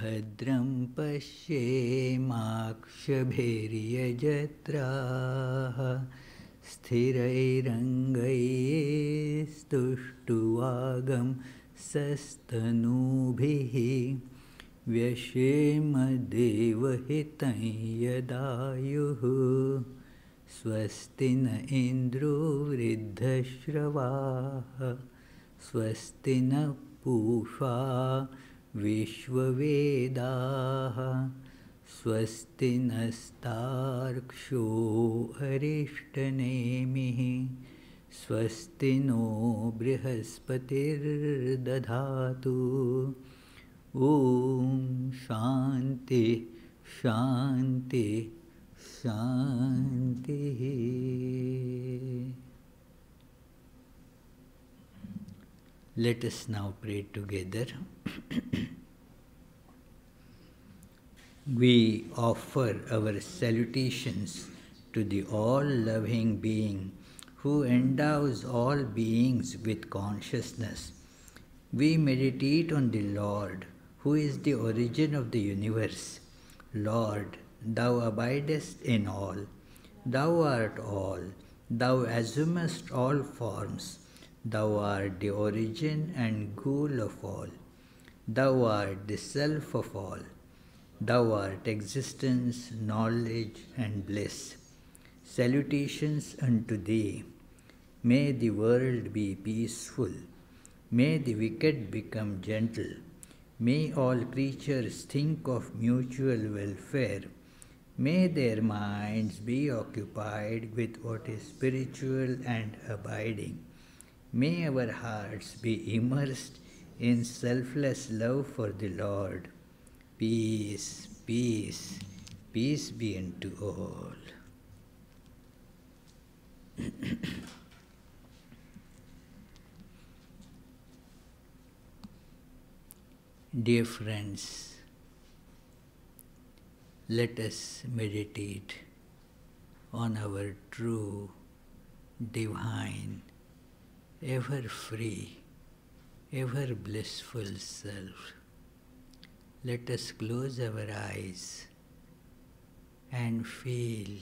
भद्रं पश्येमाक्षभिर्यजत्राः स्थिरैरङ्गैस्तुष्टुवागं सस्तनूभिः व्यशेम देवहितं यदायुः स्वस्ति न इन्द्रो वृद्धश्रवाः स्वस्ति न पूषा विश्ववेदाः स्वस्ति नस्तार्क्ष्यो अरिष्टनेमिः स्वस्ति नो बृहस्पतिर्दधातु ॐ शान्ति शान्ति शान्तिः. Let us now pray together. We offer our salutations to the all-loving being who endows all beings with consciousness. We meditate on the Lord, who is the origin of the universe. Lord, Thou abidest in all. Thou art all. Thou assumest all forms. Thou art the origin and goal of all. Thou art the self of all. Thou art existence, knowledge, and bliss. Salutations unto Thee. May the world be peaceful. May the wicked become gentle. May all creatures think of mutual welfare. May their minds be occupied with what is spiritual and abiding. May our hearts be immersed in selfless love for the Lord. Peace, peace, peace be unto all. Dear friends, let us meditate on our true, divine, ever free, ever blissful self. Let us close our eyes and feel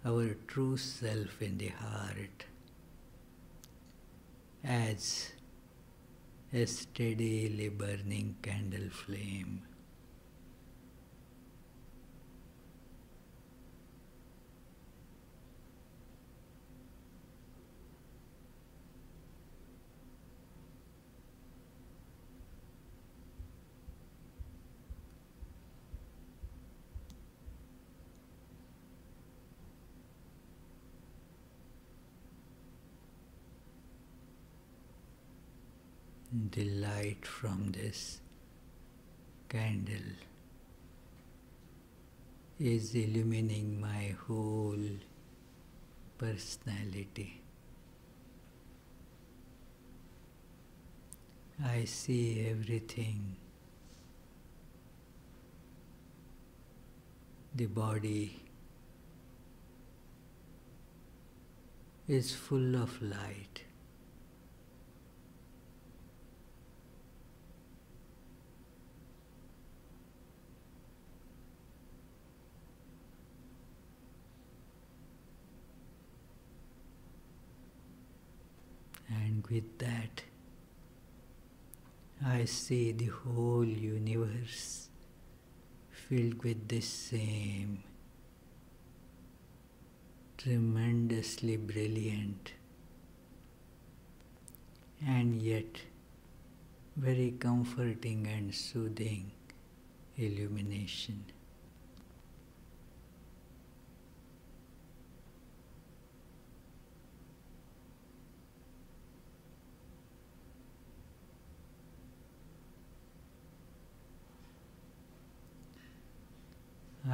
our true self in the heart as a steadily burning candle flame. The light from this candle is illumining my whole personality. I see everything. The body is full of light. And with that, I see the whole universe filled with this same tremendously brilliant and yet very comforting and soothing illumination.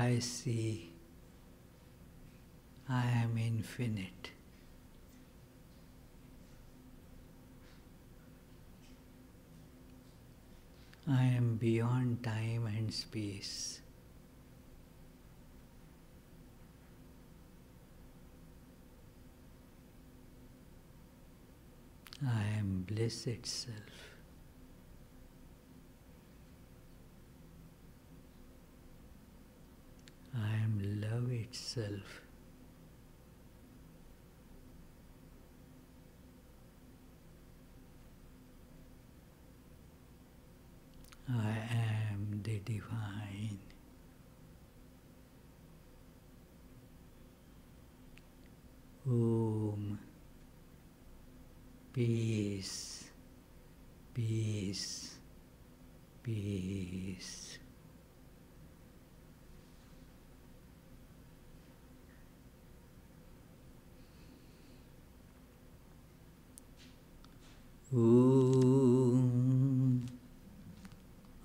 I see I am infinite. I am beyond time and space. I am bliss itself. itself. I am the divine. Om. Peace, peace, peace. Om.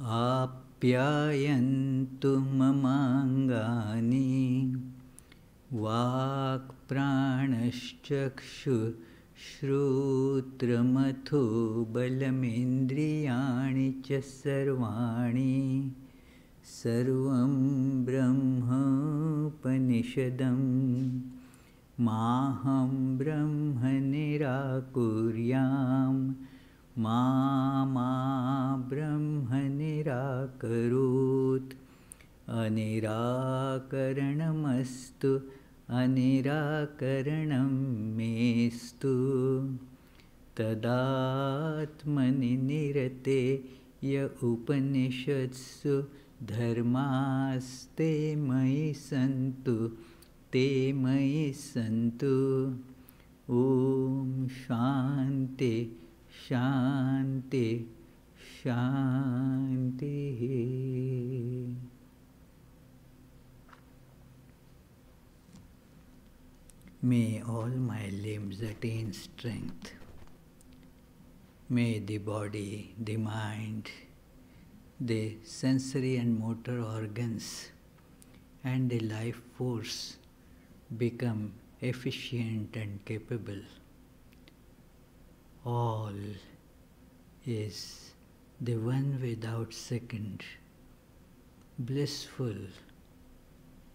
Apyayantu mamangani vak pranaschakshu Shrutramatho balamindriyani cha sarvani sarvam brahma upanishadam maham brahma nirakuryam ma brahma nirakarut anirakaranamastu anirakaranam mestu tadatmani nirate ya upanishatsu dharmaste mai santu te mai santu. Om Shanti Shanti Shanti. May all my limbs attain strength. May the body, the mind, the sensory and motor organs, and the life force become efficient and capable. All is the one without second, blissful,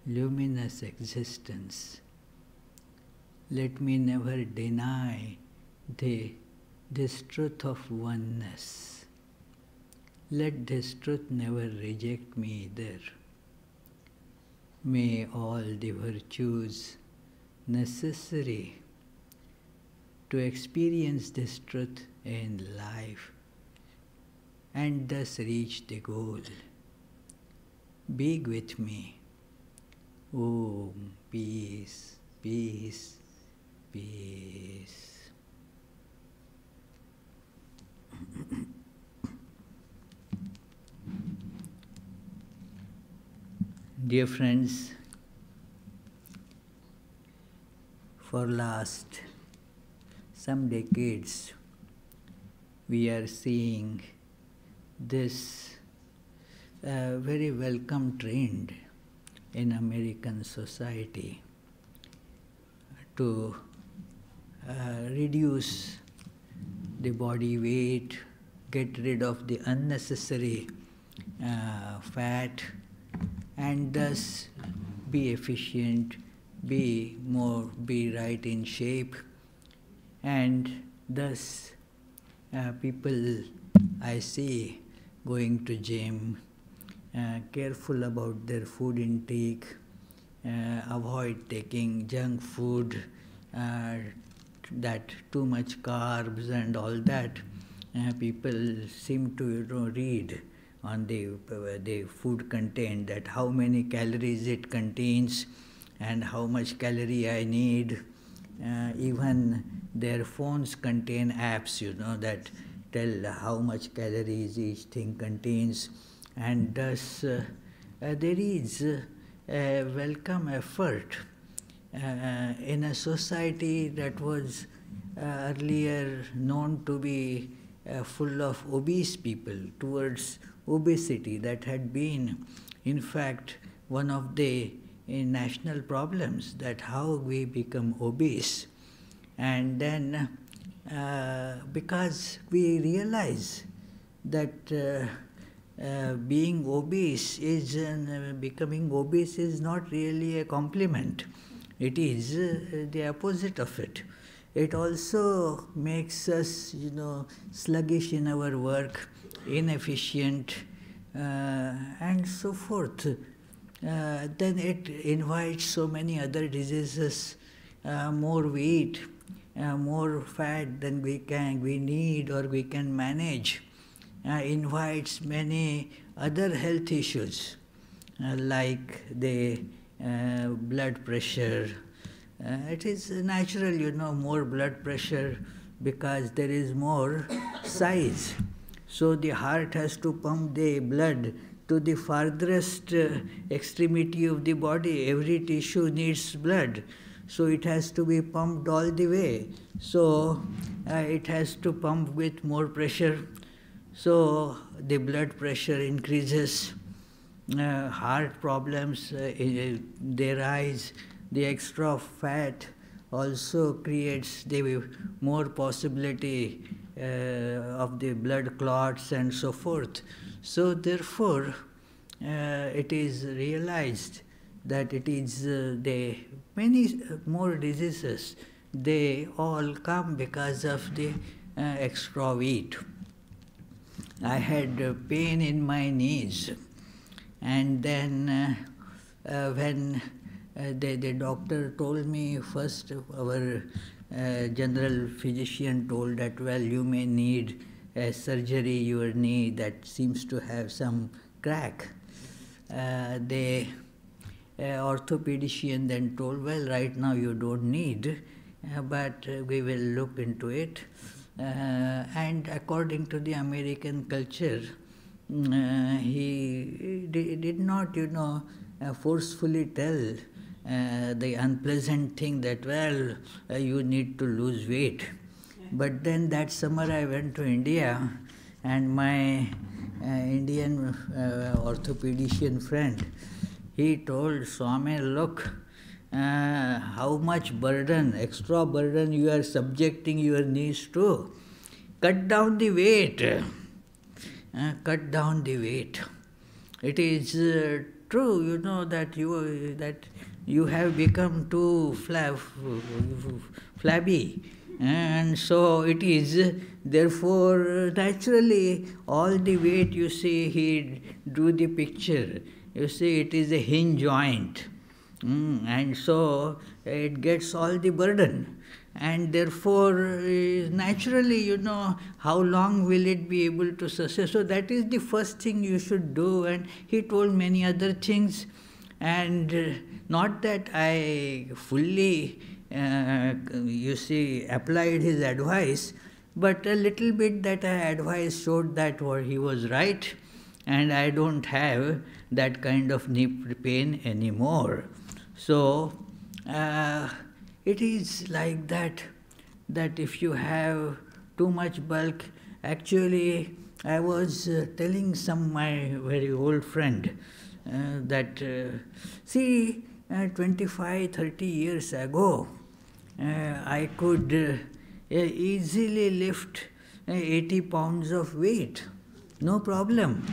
luminous existence. Let me never deny this truth of oneness. Let this truth never reject me either. May all the virtues necessary to experience this truth in life and thus reach the goal be with me. Om, peace, peace, peace. Dear friends, for last some decades we are seeing this very welcome trend in American society to reduce the body weight, get rid of the unnecessary fat, and thus be efficient, be right in shape, and thus people I see going to gym, careful about their food intake, avoid taking junk food, that too much carbs and all that. People seem to read on the food content that how many calories it contains and how much calorie I need. Even their phones contain apps, that tell how much calories each thing contains, and thus there is a welcome effort in a society that was earlier known to be full of obese people, towards obesity that had been, in fact, one of the national problems, that how we become obese. And then because we realize that being obese is, becoming obese is not really a compliment. It is the opposite of it. It also makes us, sluggish in our work, inefficient, and so forth. then it invites so many other diseases, more weight, more fat than we need or we can manage, invites many other health issues like the blood pressure. It is natural, more blood pressure because there is more size. So the heart has to pump the blood to the farthest extremity of the body. Every tissue needs blood. So it has to be pumped all the way. So it has to pump with more pressure. So the blood pressure increases. Heart problems, they rise. The extra fat also creates the more possibility of the blood clots and so forth. So therefore, it is realized that it is the many more diseases, they all come because of the extra weight. I had pain in my knees, and then when the doctor told me first, our general physician told that, well, you may need a surgery, your knee that seems to have some crack. The orthopedician then told, well, right now you don't need, but we will look into it. And according to the American culture, he did not, forcefully tell the unpleasant thing that, well, you need to lose weight. But then that summer I went to India, and my Indian orthopedician friend, he told Swami, look, how much burden, extra burden you are subjecting your knees to. Cut down the weight. Cut down the weight. It is true, that you have become too flabby. And so it is, therefore, naturally, all the weight you see, he drew the picture. You see, it is a hinge joint. And so it gets all the burden. And therefore, naturally, how long will it be able to sustain? So that is the first thing you should do. And he told many other things. And not that I fully, applied his advice, but a little bit that advice showed that he was right. And I don't have that kind of knee pain anymore. So, it is like that if you have too much bulk, actually, I was telling my very old friend that, 25, 30 years ago, I could easily lift 80 pounds of weight, no problem.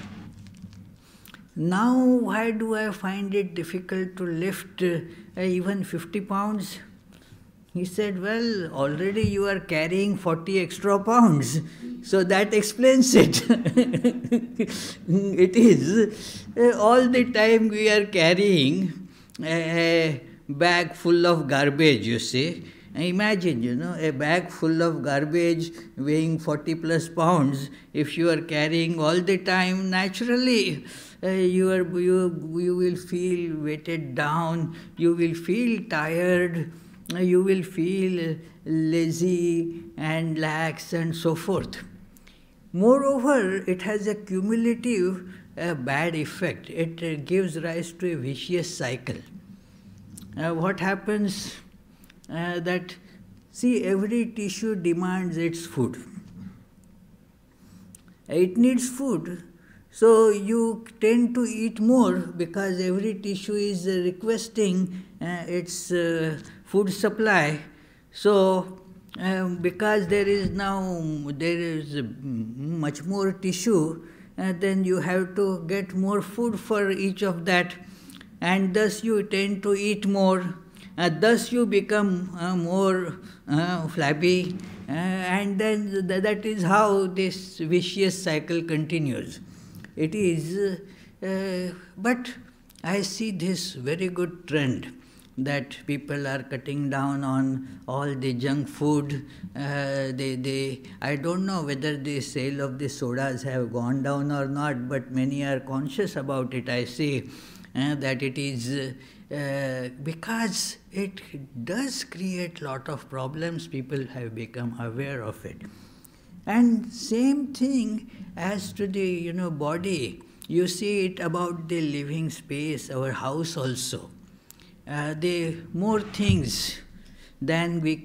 Now, why do I find it difficult to lift even 50 pounds? He said, well, already you are carrying 40 extra pounds, so that explains it. It is, all the time we are carrying a bag full of garbage, you see. Imagine, a bag full of garbage weighing 40 plus pounds, if you are carrying all the time, naturally, you will feel weighted down, you will feel tired, you will feel lazy and lax and so forth. Moreover, it has a cumulative bad effect. It gives rise to a vicious cycle. What happens that, every tissue demands its food. It needs food. So you tend to eat more because every tissue is requesting its food supply. So because there is much more tissue, then you have to get more food for each of that, and thus you tend to eat more. Thus you become more flabby, and then that is how this vicious cycle continues. It is, but I see this very good trend that people are cutting down on all the junk food. I don't know whether the sale of the sodas have gone down or not, but many are conscious about it. I see that it is because it does create lot of problems. People have become aware of it. And same thing as to the body. You see it about the living space, our house also. The more things than we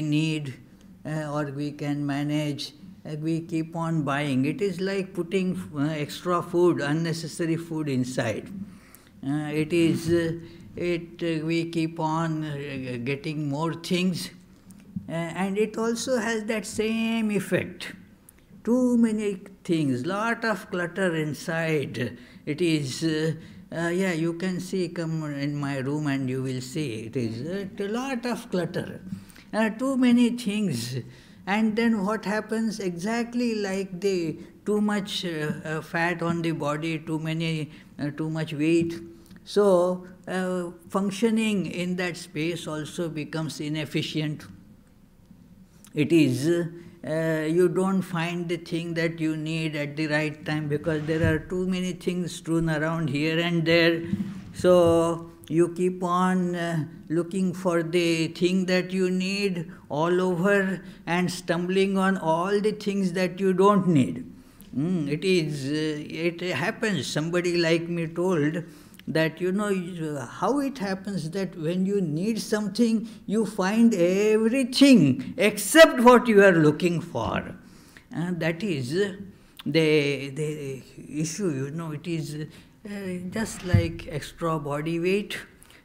need or we can manage, we keep on buying. It is like putting extra food, unnecessary food inside. We keep on getting more things, and it also has that same effect. Too many things, lot of clutter inside. It is, you can see, come in my room and you will see, it is a lot of clutter. Too many things. And then what happens? Exactly like the too much fat on the body, too much weight. So functioning in that space also becomes inefficient. It is, you don't find the thing that you need at the right time because there are too many things strewn around here and there. So you keep on looking for the thing that you need all over and stumbling on all the things that you don't need. It happens. Somebody like me told that how it happens that when you need something, you find everything except what you are looking for. And that is the issue. It is just like extra body weight,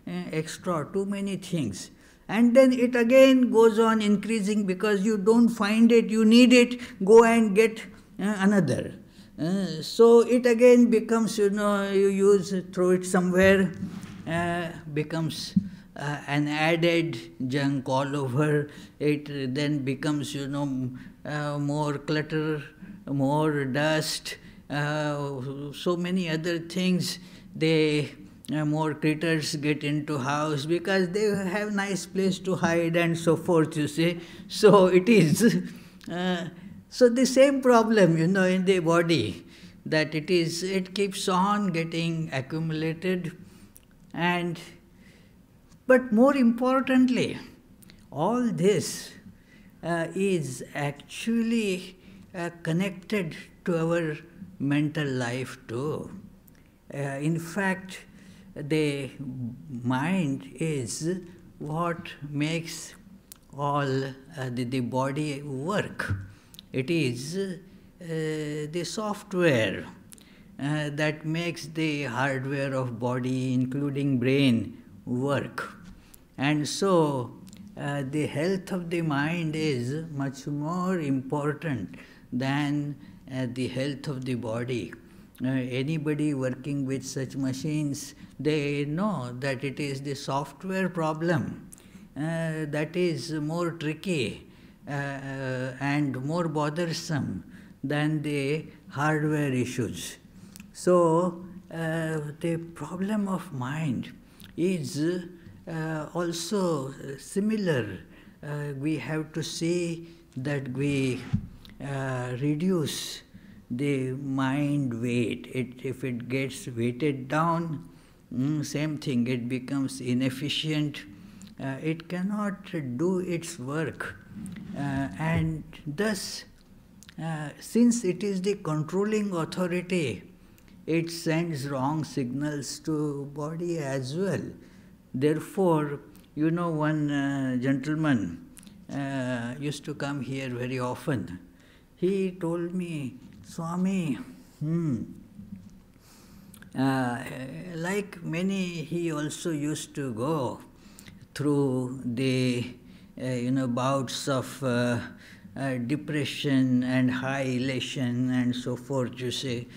extra too many things. And then it again goes on increasing because you don't find it, you need it, go and get another. So it again becomes, throw it somewhere, becomes an added junk all over. It then becomes, more clutter, more dust, so many other things. More critters get into house because they have nice place to hide and so forth, you see. So it is... So the same problem, in the body, that it keeps on getting accumulated. But more importantly, all this is actually connected to our mental life too. In fact, the mind is what makes all the body work. It is the software that makes the hardware of body, including brain, work. And so the health of the mind is much more important than the health of the body. Anybody working with such machines, they know that it is the software problem that is more tricky and more bothersome than the hardware issues. So the problem of mind is also similar. We have to see that we reduce the mind weight. If it gets weighted down, same thing, it becomes inefficient. It cannot do its work. And thus, since it is the controlling authority, it sends wrong signals to body as well. Therefore, one gentleman used to come here very often. He told me, Swami, like many, he also used to go through the bouts of depression and high elation and so forth, you see.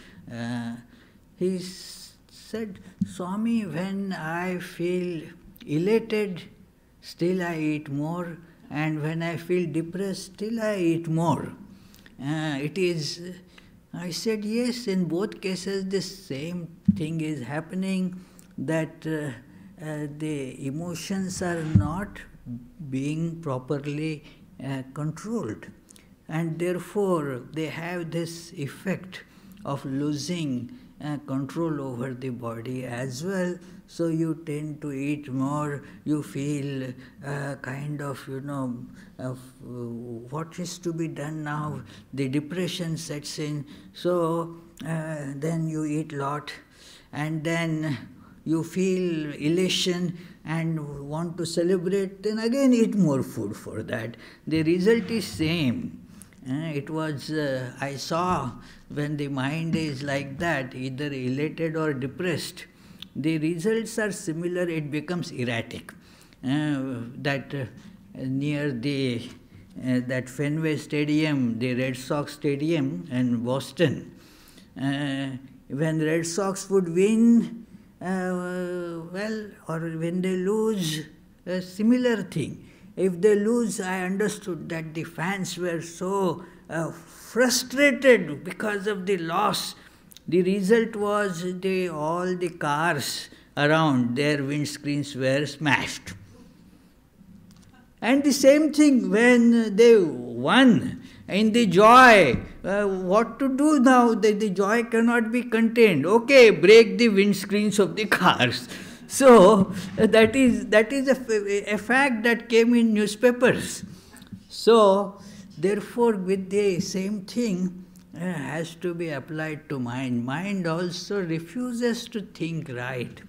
He said, Swami, when I feel elated, still I eat more, and when I feel depressed, still I eat more. It is I said, yes, in both cases the same thing is happening, that the emotions are not being properly controlled, and therefore they have this effect of losing control over the body as well. So you tend to eat more, you feel kind of, what is to be done now, the depression sets in, so then you eat lot, and then you feel elation and want to celebrate, then again eat more food for that. The result is same. It was, I saw, when the mind is like that, either elated or depressed, the results are similar, it becomes erratic. Near the that Fenway Stadium, the Red Sox Stadium in Boston, when Red Sox would win, or when they lose, a similar thing. If they lose, I understood that the fans were so frustrated because of the loss. The result was all the cars around, their windscreens were smashed. And the same thing when they won, in the joy, what to do now? The joy cannot be contained. Okay, break the windscreens of the cars. So that is a fact that came in newspapers. So therefore, with the same thing has to be applied to mind. Mind also refuses to think right,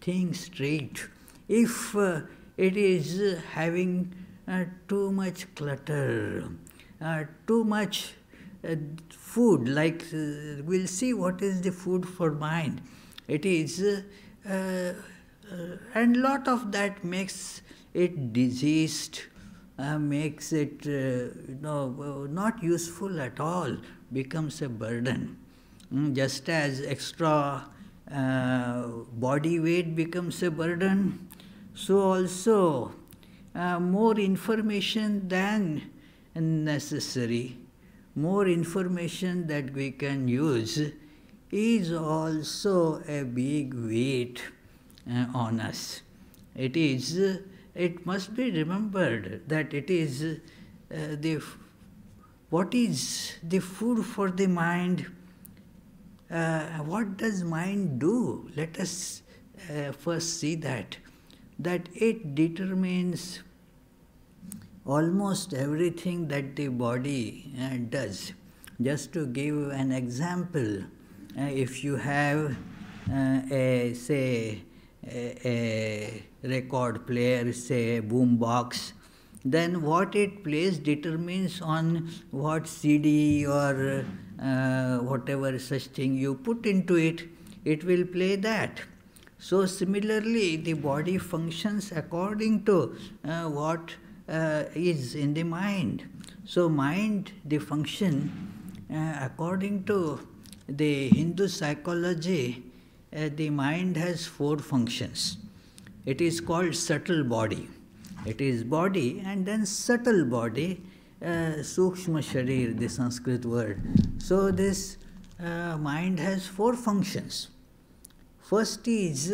think straight. If it is having too much clutter, too much food, like we'll see what is the food for mind. It is and lot of that makes it diseased, makes it not useful at all, becomes a burden. Just as extra body weight becomes a burden, so also more information than necessary, more information that we can use is also a big weight on us. It must be remembered that it is what is the food for the mind. What does mind do? Let us first see that it determines almost everything that the body does. Just to give an example, if you have a record player, say a boom box, then what it plays determines on what CD or whatever such thing you put into it, it will play that. So similarly, the body functions according to what is in the mind. So mind, the function, according to the Hindu psychology, the mind has 4 functions. It is called subtle body. It is body and then subtle body, Sukshma Sharir, the Sanskrit word. So this mind has 4 functions. First is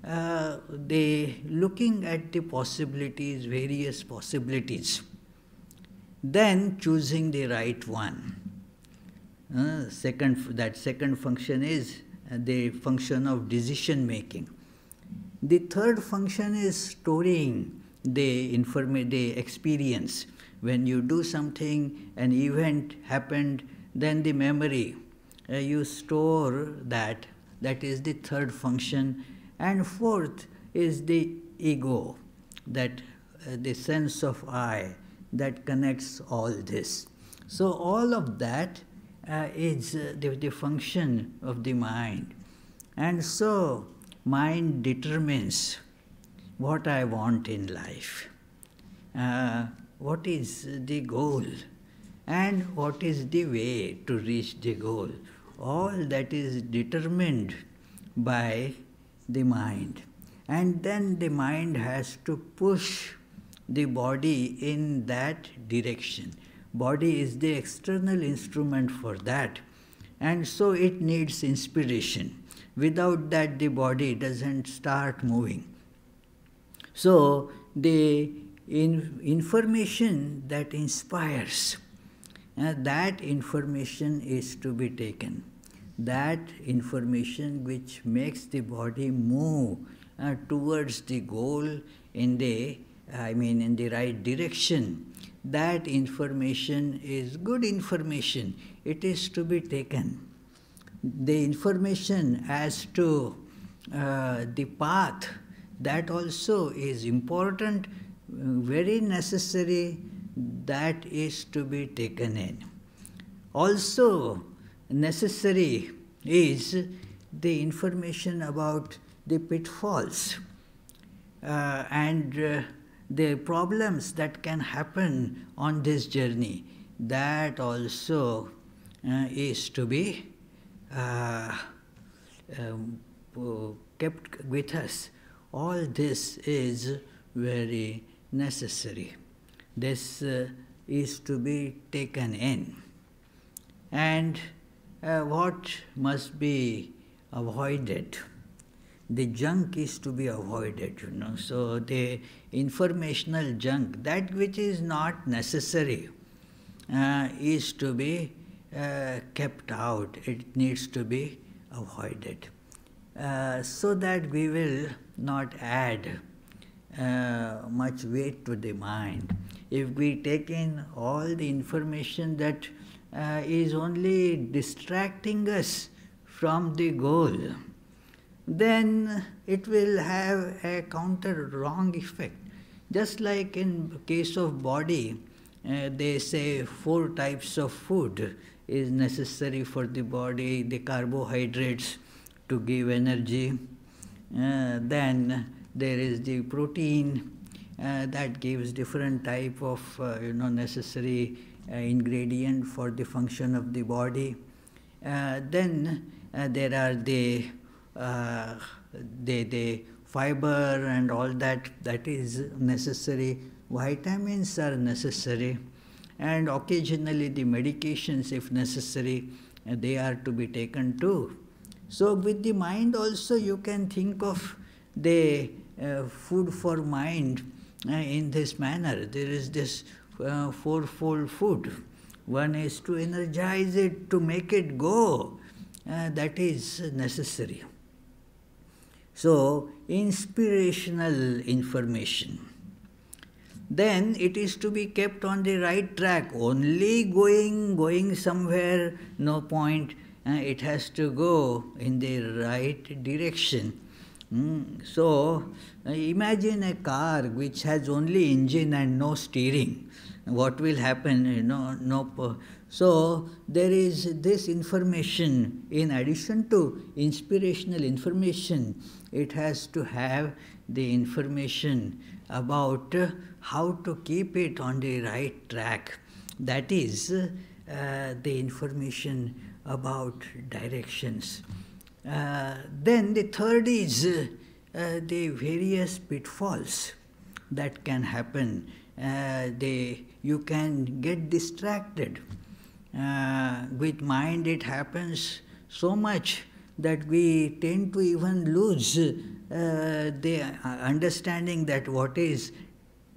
the looking at the possibilities, various possibilities, then choosing the right one. Second function is the function of decision making. The third function is storing the experience. When you do something, an event happened, then the memory, you store that. That is the third function. And fourth is the ego, that the sense of I that connects all this. So all of that is the function of the mind. And so mind determines what I want in life, what is the goal, and what is the way to reach the goal. All that is determined by the mind. And then the mind has to push the body in that direction. Body is the external instrument for that. and so it needs inspiration. Without that, the body doesn't start moving. So the information that inspires, that information is to be taken. That information which makes the body move towards the goal in the right direction, that information is good information. It is to be taken. The information as to the path, that also is important, very necessary, that is to be taken in. Also necessary is the information about the pitfalls and the problems that can happen on this journey. That also is to be kept with us. All this is very necessary. This is to be taken in. And what must be avoided? The junk is to be avoided, So the informational junk, that which is not necessary, is to be kept out. It needs to be avoided, so that we will not add much weight to the mind. If we take in all the information that is only distracting us from the goal, then it will have a counter wrong effect. Just like in case of body, they say 4 types of food is necessary for the body, the carbohydrates to give energy. Then there is the protein that gives different type of necessary ingredient for the function of the body. Then there are the fiber and all that is necessary. Vitamins are necessary, and occasionally the medications, if necessary, they are to be taken too. So with the mind also you can think of the food for mind in this manner. There is this fourfold food. One is to energize it, to make it go. That is necessary. So, inspirational information. Then it is to be kept on the right track. Only going somewhere, no point. It has to go in the right direction. So, imagine a car which has only engine and no steering. What will happen? So, there is this information. In addition to inspirational information, it has to have the information about how to keep it on the right track. That is the information about directions. Then the third is the various pitfalls that can happen. You can get distracted. With mind it happens so much that we tend to even lose the understanding that what is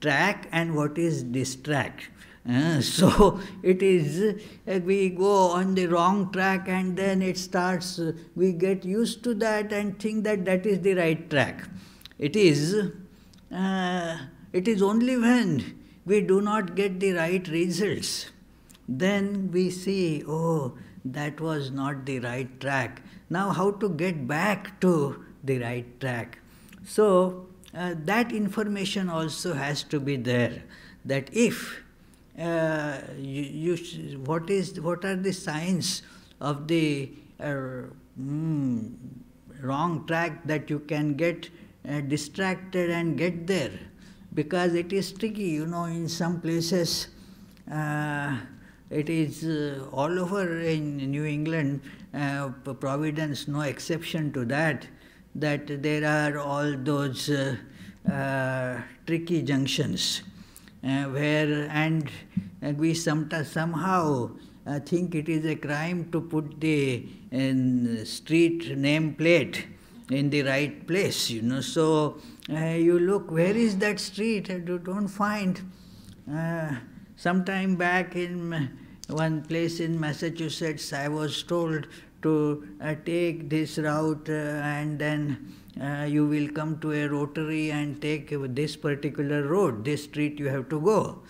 track and what is distract. So it is, we go on the wrong track and then it starts, we get used to that and think that that is the right track. It is only when we do not get the right results, then we see, oh, that was not the right track. Now how to get back to the right track? So that information also has to be there, that if what are the signs of the wrong track that you can get distracted and get there, because it is tricky, in some places. It is all over in New England, Providence no exception to that there are all those tricky junctions where we somehow think it is a crime to put the street name plate in the right place, So you look, where is that street? You don't find. Some time back in one place in Massachusetts, I was told to take this route and then you will come to a rotary and take this particular road, this street you have to go.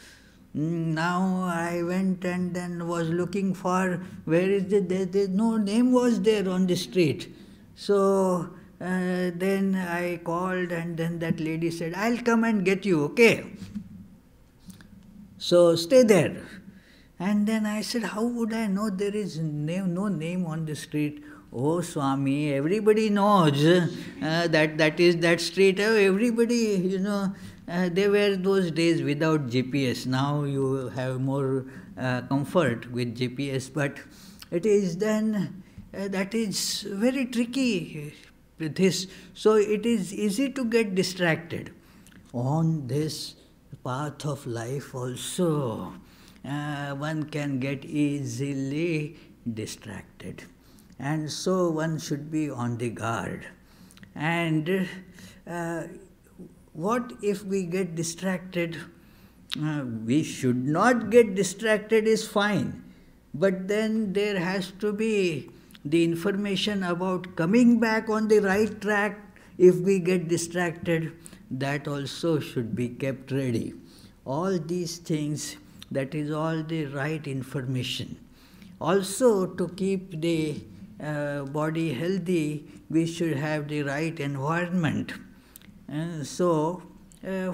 Now I went and then was looking for where is there no name was there on the street. So then I called and then that lady said, I'll come and get you, okay? So stay there. And then I said, how would I know there is no name on the street? Oh, Swami, everybody knows that is that street. Everybody, they were those days without GPS. Now you have more comfort with GPS, but it is then, that is very tricky. So it is easy to get distracted. On this path of life also, one can get easily distracted. And so one should be on the guard. And what if we get distracted? We should not get distracted is fine. But then there has to be the information about coming back on the right track if we get distracted. That also should be kept ready. All these things, that is all the right information. Also, to keep the body healthy, we should have the right environment. So,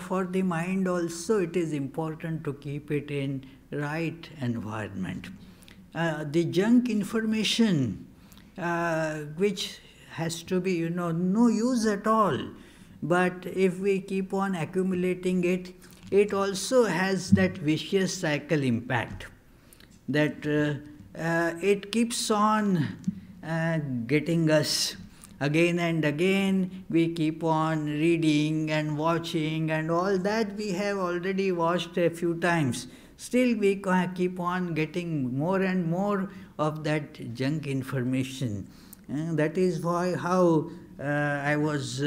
for the mind also, it is important to keep it in right environment. The junk information, which has to be, no use at all. But if we keep on accumulating it, it also has that vicious cycle impact. That it keeps on getting us again and again. We keep on reading and watching and all that we have already watched a few times. Still we keep on getting more and more of that junk information. That is why how I was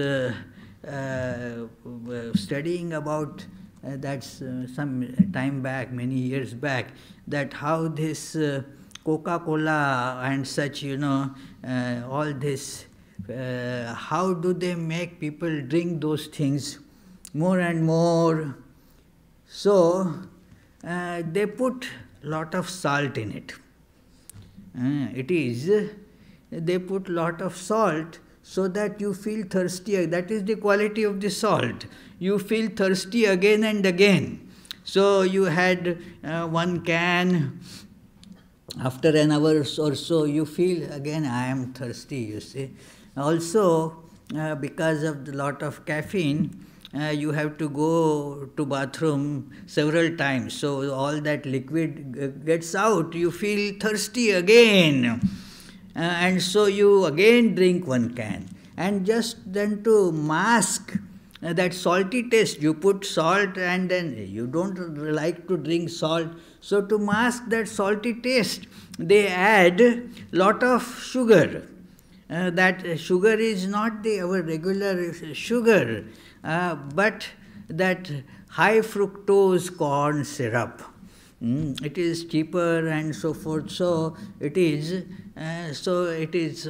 studying about that's some time back, many years back, that how this Coca-Cola and such, all this, how do they make people drink those things more and more? So, they put lot of salt in it. They put lot of salt so that you feel thirsty. That is the quality of the salt. You feel thirsty again and again. So you had one can, after an hour or so, you feel again, I am thirsty, you see. Also, because of the lot of caffeine, you have to go to bathroom several times. So all that liquid gets out. You feel thirsty again. And so you again drink one can. And just then to mask that salty taste, you put salt and then you don't like to drink salt. So to mask that salty taste, they add lot of sugar. That sugar is not our regular sugar, but that high fructose corn syrup. It is cheaper and so forth. So it is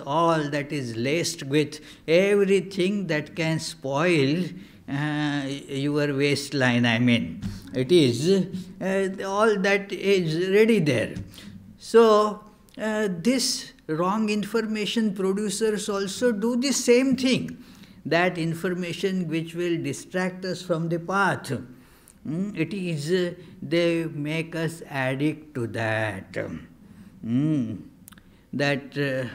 all that is laced with everything that can spoil your waistline. I mean, it is all that is ready there. So this wrong information producers also do the same thing. That information which will distract us from the path. It is, they make us addict to that. That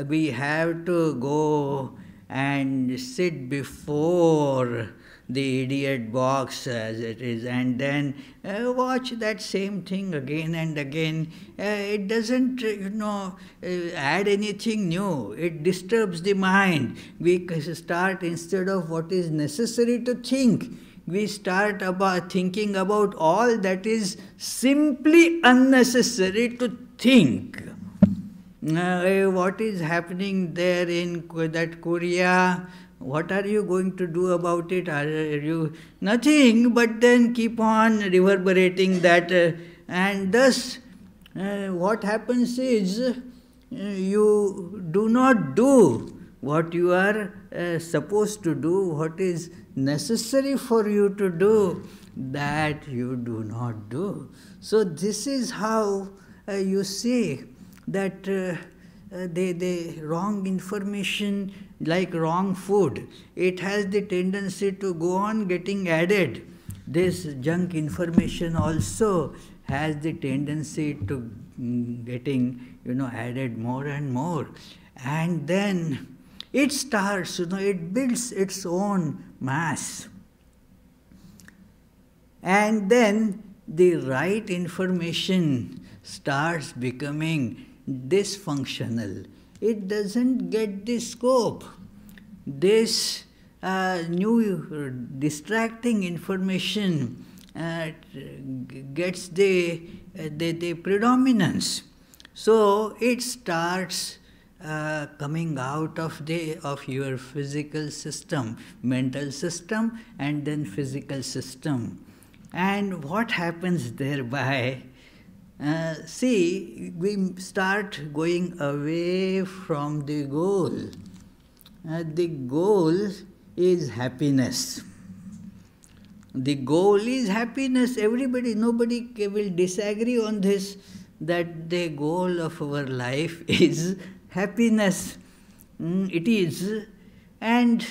we have to go and sit before the idiot box as it is and then watch that same thing again and again. It doesn't, add anything new. It disturbs the mind. We start, instead of what is necessary to think, we start thinking about all that is simply unnecessary to think. What is happening there in that Korea? What are you going to do about it? Are you nothing? But then keep on reverberating that, and thus what happens is you do not do what you are supposed to do, what is necessary for you to do, that you do not do. So this is how you see that the wrong information, like wrong food, it has the tendency to go on getting added. This junk information also has the tendency to getting, added more and more. And then it starts, it builds its own mass. And then the right information starts becoming dysfunctional. It doesn't get the scope. This new distracting information gets the predominance. So it starts coming out of your physical system, mental system, and then physical system. And what happens thereby? See, we start going away from the goal. The goal is happiness. The goal is happiness. Nobody will disagree on this, that the goal of our life is happiness. It is. And,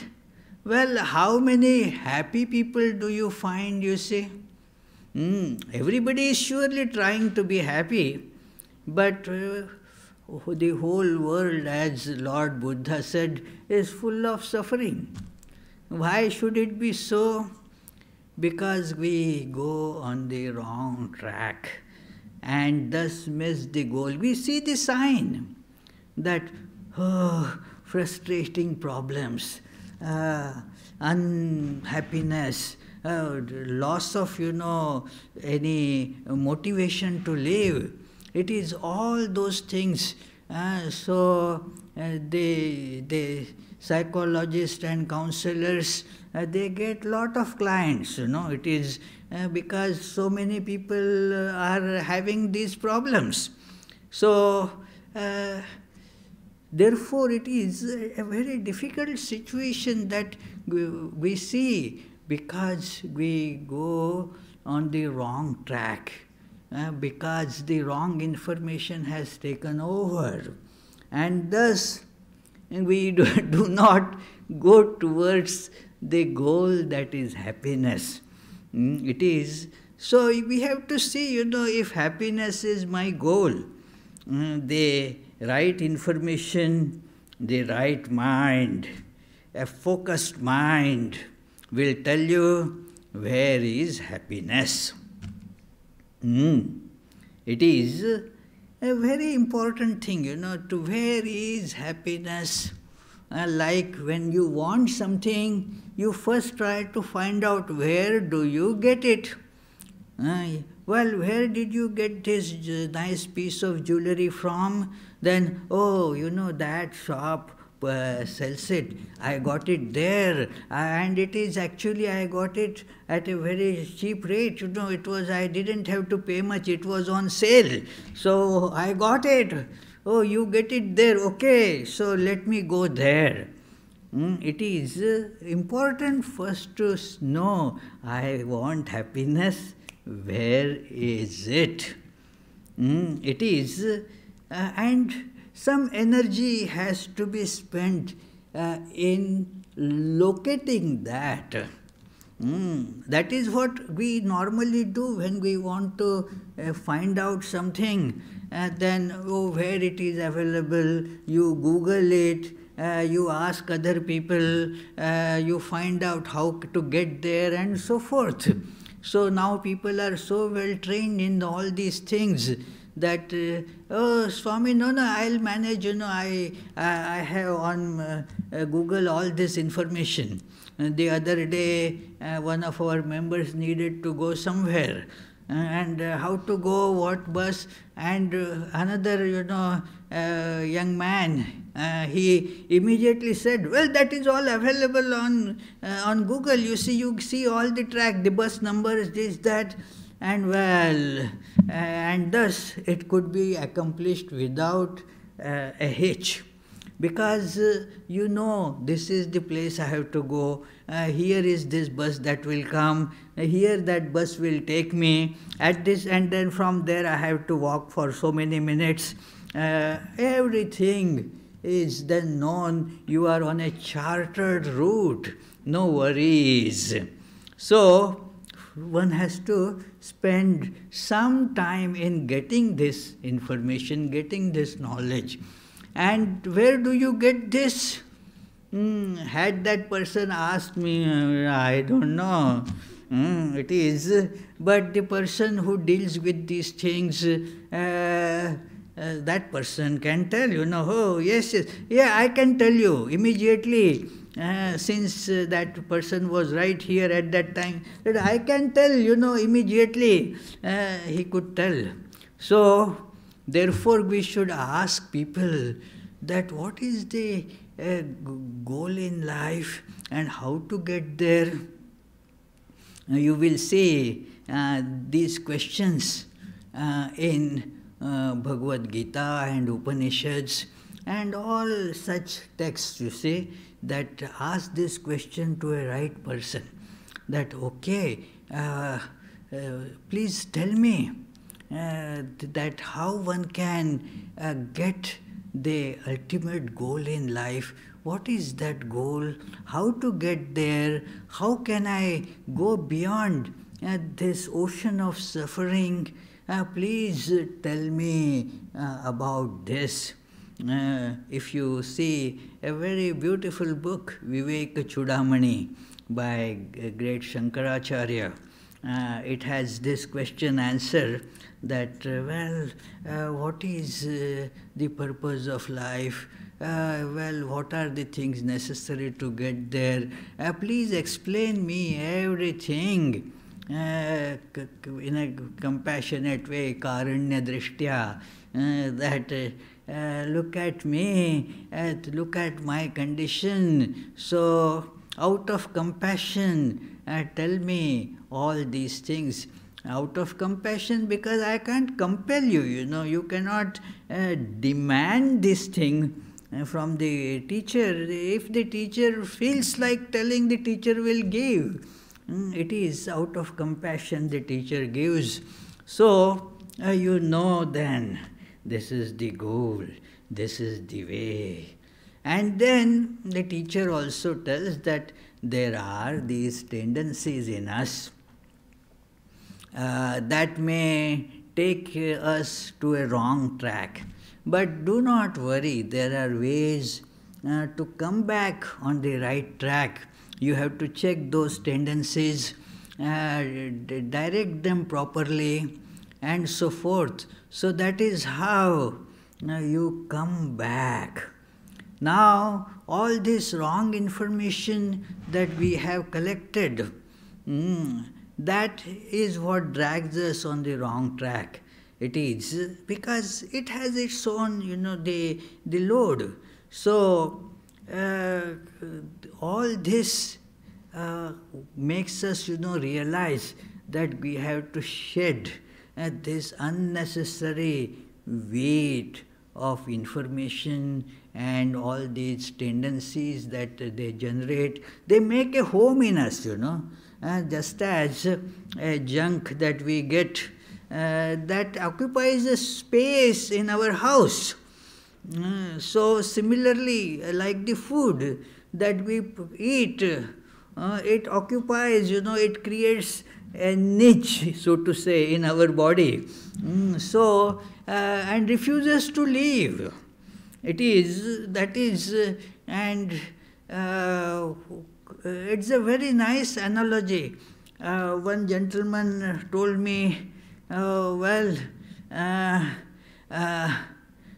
well, how many happy people do you find, you see? Everybody is surely trying to be happy, but the whole world, as Lord Buddha said, is full of suffering. Why should it be so? Because we go on the wrong track and thus miss the goal. We see the sign that frustrating problems, unhappiness, loss of, any motivation to live. It is all those things. So the psychologists and counselors, they get lot of clients. It is because so many people are having these problems. So therefore, it is a very difficult situation that we see, because we go on the wrong track, because the wrong information has taken over, and thus we do not go towards the goal that is happiness. It is. So we have to see, if happiness is my goal, the right information, the right mind, a focused mind will tell you where is happiness. It is a very important thing, to where is happiness. Like when you want something, you first try to find out where do you get it. Well, where did you get this nice piece of jewelry from? Then, that shop sells it. I got it there, and it is actually, I got it at a very cheap rate. It was, I didn't have to pay much. It was on sale. So I got it. Oh, you get it there. Okay, so let me go there. It is important first to know, I want happiness. Where is it? It is, and some energy has to be spent in locating that. That is what we normally do when we want to find out something. Then, where it is available, you Google it, you ask other people, you find out how to get there, and so forth. So now people are so well trained in all these things that, Swami, no, I'll manage, I have on Google all this information. The other day, one of our members needed to go somewhere. and how to go, what bus, and another, young man, he immediately said, well, that is all available on Google. You see all the track, the bus numbers, this, that, and well, and thus it could be accomplished without a hitch. Because this is the place I have to go, here is this bus that will come, here that bus will take me at this, and then from there I have to walk for so many minutes. Everything is then known. You are on a chartered route, no worries. So one has to spend some time in getting this information, getting this knowledge. And where do you get this? Had that person asked me, I don't know. It is, but the person who deals with these things, that person can tell you, oh, yes, yeah, I can tell you immediately, since that person was right here at that time, that I can tell, immediately, he could tell. So, therefore, we should ask people that what is the goal in life and how to get there. You will see these questions in Bhagavad Gita and Upanishads and all such texts, you see, that ask this question to a right person. That, okay, please tell me that how one can get the ultimate goal in life. What is that goal? How to get there? How can I go beyond this ocean of suffering? Please tell me about this. If you see a very beautiful book, Vivek Chudamani, by great Shankaracharya, it has this question answer that, what is the purpose of life? What are the things necessary to get there? Please explain me everything in a compassionate way, karanya drishtya, that look at me, look at my condition. So, out of compassion, tell me all these things. Out of compassion, because I can't compel you, you cannot demand this thing from the teacher. If the teacher feels like telling, the teacher will give. It is out of compassion the teacher gives. So, then, this is the goal, this is the way. And then the teacher also tells that there are these tendencies in us that may take us to a wrong track. But do not worry, there are ways to come back on the right track. You have to check those tendencies, direct them properly, and so forth. So that is how you come back. Now, all this wrong information that we have collected, that is what drags us on the wrong track. It is because it has its own, the load. So, all this makes us, realize that we have to shed this unnecessary weight of information and all these tendencies that they generate. They make a home in us, just as a junk that we get that occupies a space in our house. So similarly, like the food that we eat, it occupies, it creates a niche, so to say, in our body. And refuses to leave. And it's a very nice analogy. One gentleman told me,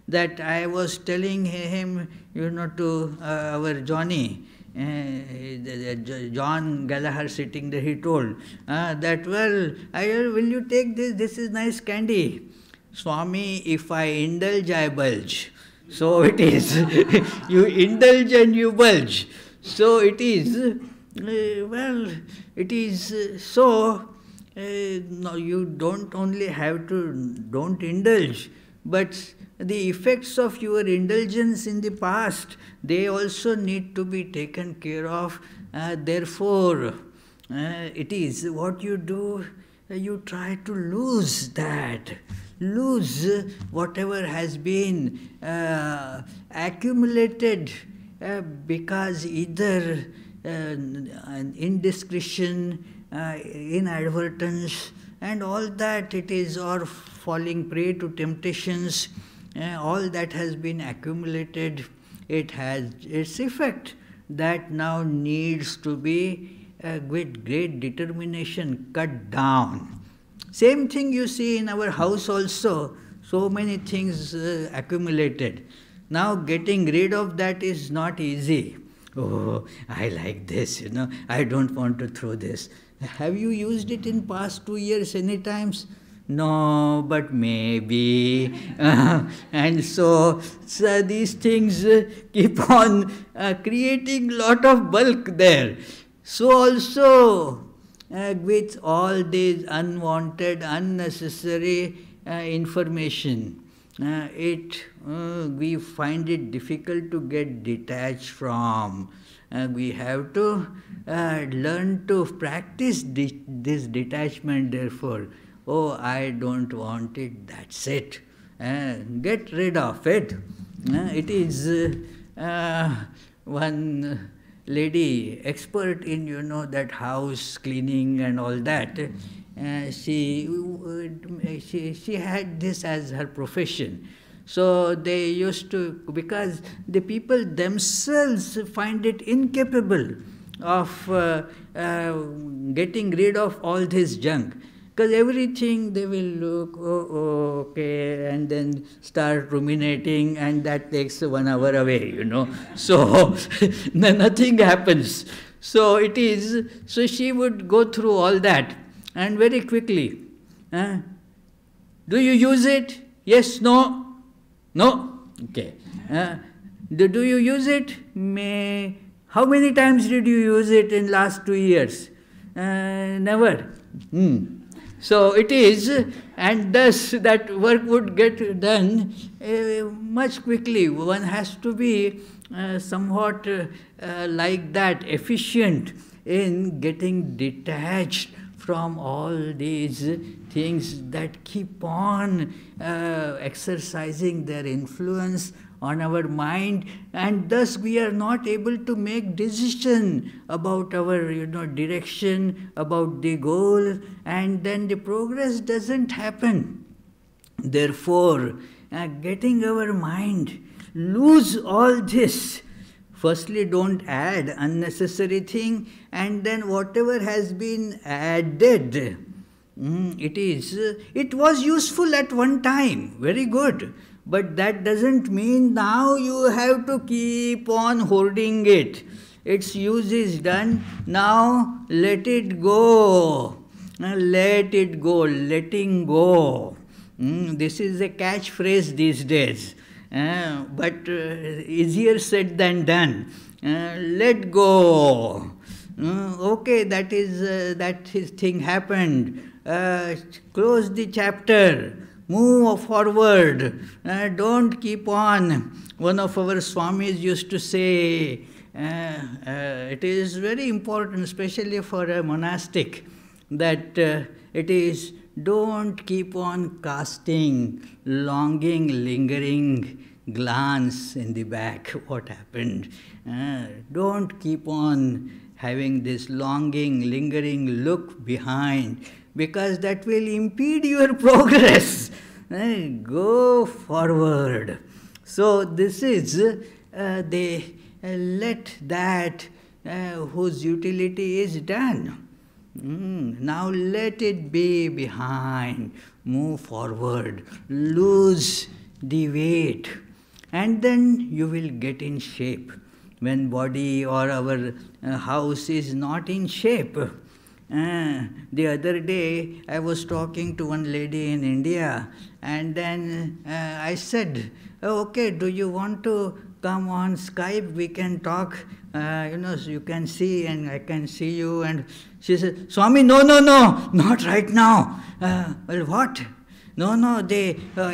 that I was telling him, to our Johnny, John Gallagher sitting there, he told that, well, will you take this? This is nice candy. Swami, if I indulge, I bulge. So it is. You indulge and you bulge. So it is. It is so. No, you don't only have to, don't indulge, but the effects of your indulgence in the past, they also need to be taken care of. Therefore, it is what you do, you try to lose that. Lose whatever has been accumulated because either indiscretion, inadvertence, and all that it is, or falling prey to temptations, all that has been accumulated, it has its effect that now needs to be with great determination cut down. Same thing you see in our house also, so many things accumulated. Now getting rid of that is not easy. Oh, I like this, I don't want to throw this. Have you used it in past 2 years any times? No, but maybe. And so these things keep on creating lot of bulk there. So also with all this unwanted, unnecessary information, we find it difficult to get detached from. We have to learn to practice this detachment, therefore. Oh, I don't want it, that's it. Get rid of it. It is one lady, expert in, that house cleaning and all that. She had this as her profession. So they used to, because the people themselves find it incapable of getting rid of all this junk. Because everything they will look, oh, okay, and then start ruminating, and that takes 1 hour away, So nothing happens. So it is, so she would go through all that, and very quickly, do you use it? Yes, no? No? Okay. Do you use it? How many times did you use it in last 2 years? Never. So it is, and thus that work would get done much quickly. One has to be somewhat like that, efficient in getting detached from all these things that keep on exercising their influence on our mind, and thus we are not able to make decision about our direction, about the goal, and then the progress doesn't happen. Therefore, getting our mind lose all this. Firstly, don't add unnecessary thing, and then whatever has been added, it was useful at one time, very good. But that doesn't mean now you have to keep on hoarding it. Its use is done. Now let it go. Let it go. Letting go. This is a catchphrase these days. But easier said than done. Let go. Okay, that thing happened. Close the chapter. Move forward. Don't keep on. One of our Swamis used to say, it is very important, especially for a monastic, that it is, don't keep on casting longing, lingering glance in the back. What happened? Don't keep on having this longing, lingering look behind, because that will impede your progress. Go forward. So this is, they let that whose utility is done. Now let it be behind. Move forward. Lose the weight. And then you will get in shape. when body or our house is not in shape. The other day, I was talking to one lady in India, and then I said, "Oh, okay, do you want to come on Skype? We can talk, so you can see and I can see you." And she said, "Swami, no, no, no, not right now." Well, what? No,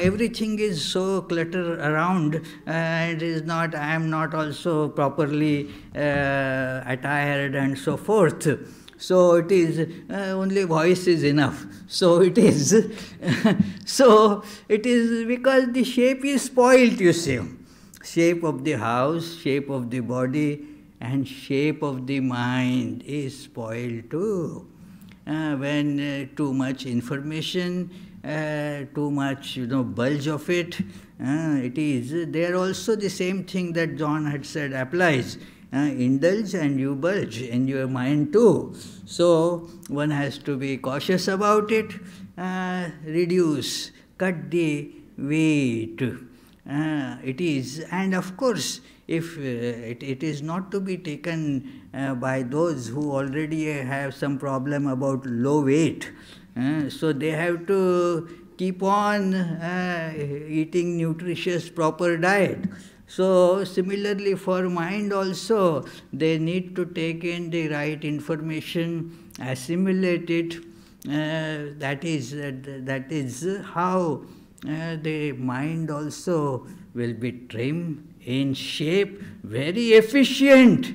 everything is so cluttered around, and is not. I am not also properly attired and so forth. So it is only voice is enough. So it is. So it is because the shape is spoilt. You see, shape of the house, shape of the body, and shape of the mind is spoiled too. When too much information, too much bulge of it, it is there also the same thing that John had said applies. Indulge and you bulge in your mind too. So one has to be cautious about it, reduce, cut the weight. It is, and of course, if it is not to be taken by those who already have some problem about low weight, so they have to keep on eating nutritious proper diet. So similarly for mind also, they need to take in the right information, assimilate it. That is how the mind also will be trim, in shape, very efficient,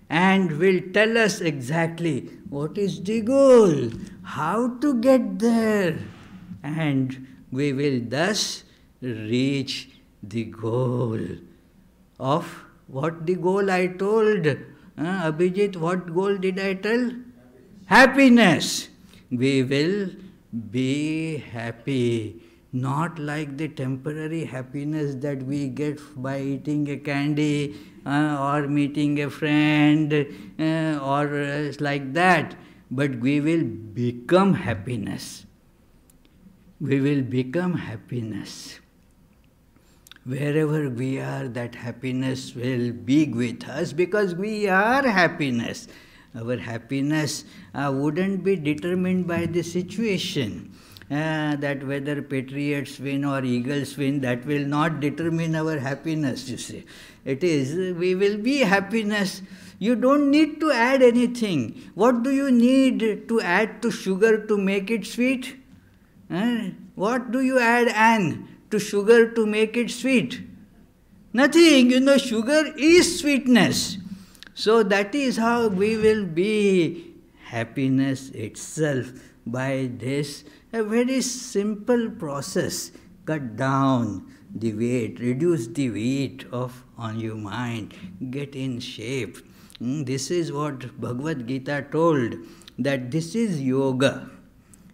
and will tell us exactly what is the goal, how to get there, and we will thus reach the goal of what the goal I told. Abhijit, what goal did I tell? Happiness. We will be happy, not like the temporary happiness that we get by eating a candy or meeting a friend or like that, but we will become happiness. We will become happiness. Wherever we are, that happiness will be with us because we are happiness. Our happiness wouldn't be determined by the situation. That whether patriots win or eagles win, that will not determine our happiness, you see. It is, we will be happiness. You don't need to add anything. What do you need to add to sugar to make it sweet? What do you add, Anne, to sugar to make it sweet? Nothing. Sugar is sweetness. So that is how we will be happiness itself by this a very simple process. Cut down the weight, reduce the weight on your mind, get in shape. This is what Bhagavad Gita told, that this is yoga.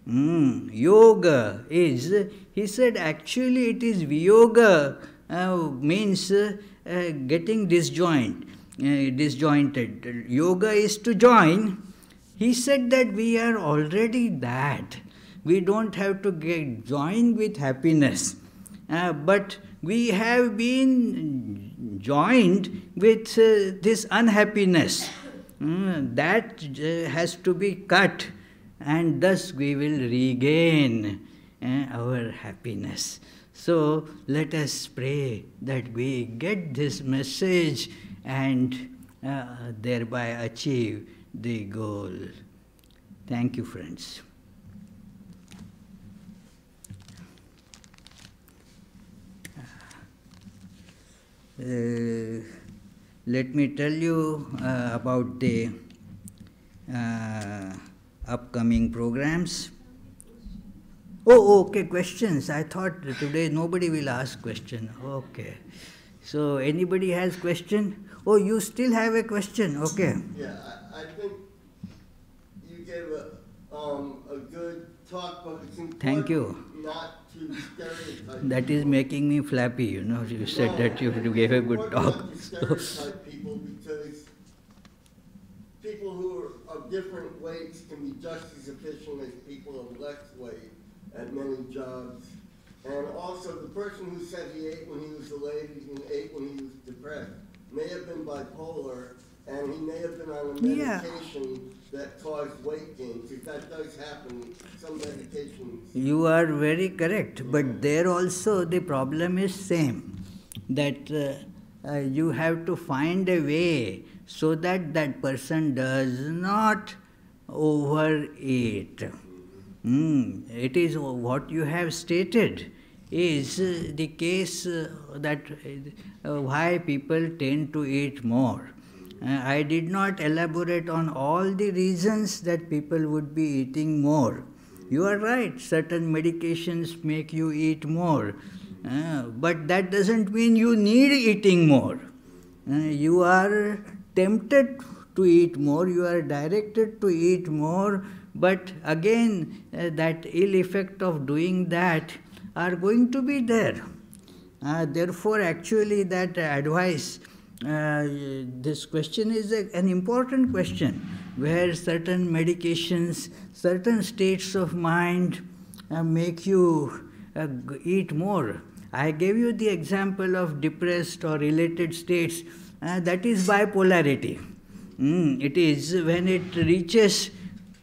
Yoga is, he said, actually it is viyoga, means getting disjointed. Yoga is to join. He said that we are already that. We don't have to get joined with happiness. But we have been joined with this unhappiness. That has to be cut. And thus we will regain our happiness. So let us pray that we get this message and thereby achieve the goal. Thank you, friends. Let me tell you about the upcoming programs. Oh, okay, questions. I thought today nobody will ask question. Okay. So anybody has question? Oh, you still have a question? Okay. Yeah, I think you gave a good talk, but it's important. Thank you. Not to stereotype. That is making me flappy, You said that you gave a good talk. Not to stereotype people, because people who are of different weights can be just as efficient as people of less weight at many jobs. And also, the person who said he ate when he was elated and ate when he was depressed may have been bipolar, and he may have been on a Yeah. medication that caused weight gain, because that does happen, some medications. You are very correct, but there also the problem is same, that you have to find a way so that that person does not overeat. It is what you have stated is the case that why people tend to eat more. I did not elaborate on all the reasons that people would be eating more. You are right, certain medications make you eat more, but that doesn't mean you need eating more. You are tempted to eat more, you are directed to eat more, but again, that ill effect of doing that are going to be there. Therefore, actually, that advice, this question is an important question, where certain medications, certain states of mind make you eat more. I gave you the example of depressed or related states, that is bipolarity. It is when it reaches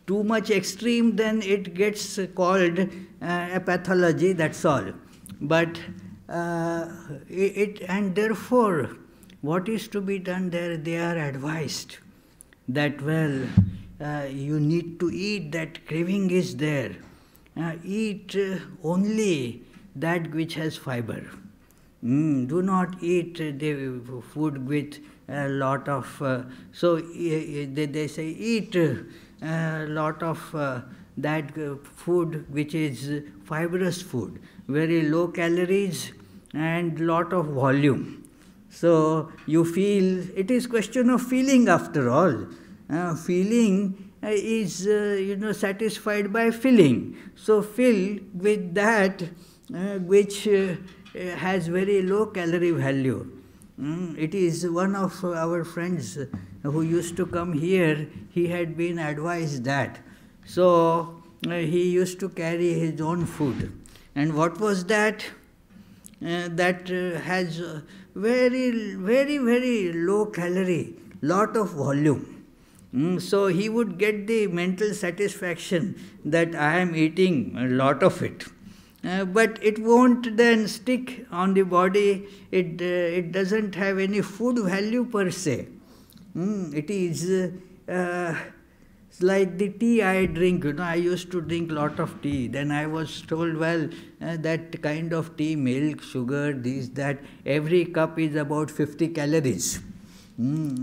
too much extreme, then it gets called a pathology, that's all. But and therefore, what is to be done there? They are advised that, well, you need to eat, that craving is there. Eat only that which has fiber. Do not eat the food with a lot of, they say eat a lot of that food which is fibrous food, very low calories and lot of volume. So you feel, it is question of feeling after all. Feeling is satisfied by filling. So fill with that which has very low calorie value. It is one of our friends who used to come here, he had been advised that. So he used to carry his own food. And what was that? That has very, very, very low calorie, lot of volume. So he would get the mental satisfaction that I am eating a lot of it. But it won't then stick on the body, it doesn't have any food value per se. It is like the tea I drink. I used to drink lot of tea. Then I was told, well, that kind of tea, milk, sugar, this, that, every cup is about 50 calories.